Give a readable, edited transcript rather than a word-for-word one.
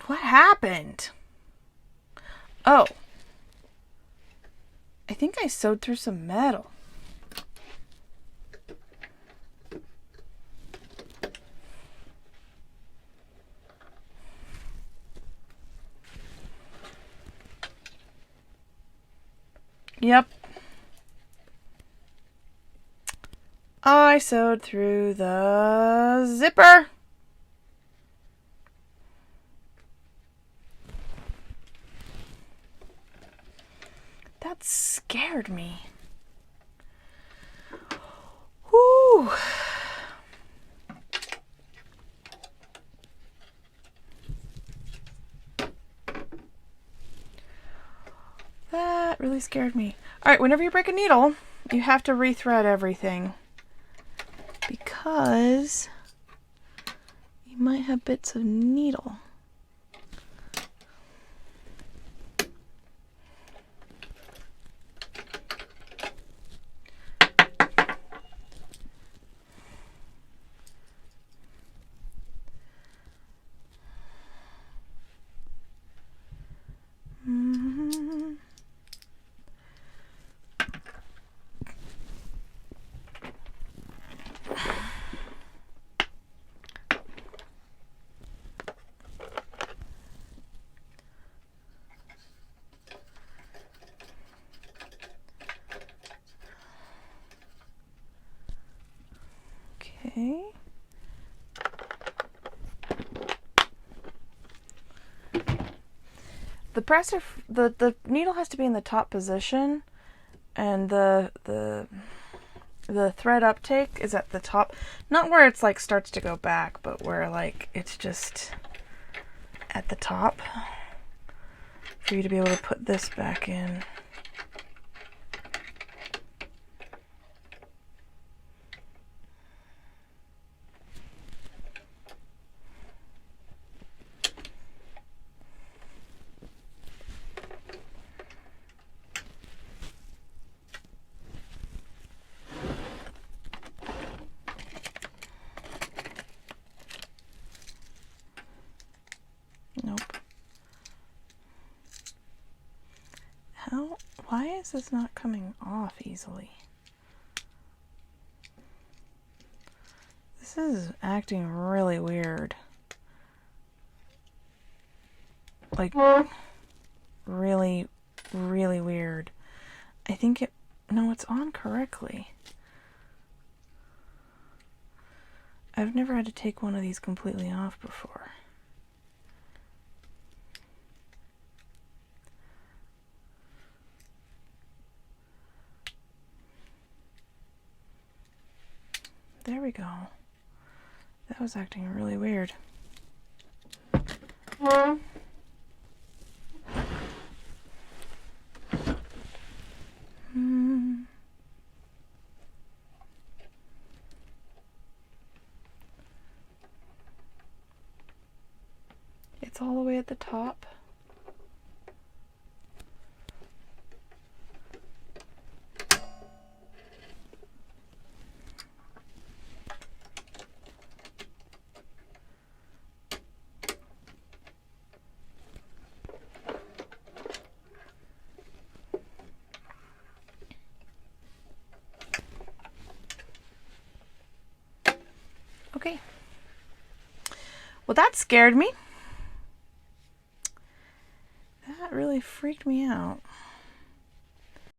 What happened? Oh. I think I sewed through some metal. Yep. I sewed through the zipper. That scared me. Whew. That really scared me. Alright, whenever you break a needle, you have to rethread everything. Because you might have bits of needle. Okay. The presser, the needle has to be in the top position, and the thread uptake is at the top, not where it's like starts to go back, but where like it's just at the top for you to be able to put this back in. Nope. Why is this not coming off easily? This is acting really weird. Like, really, really weird. I think no, it's on correctly. I've never had to take one of these completely off before. There we go. That was acting really weird. It's all the way at the top. Okay. Well, that scared me. That really freaked me out.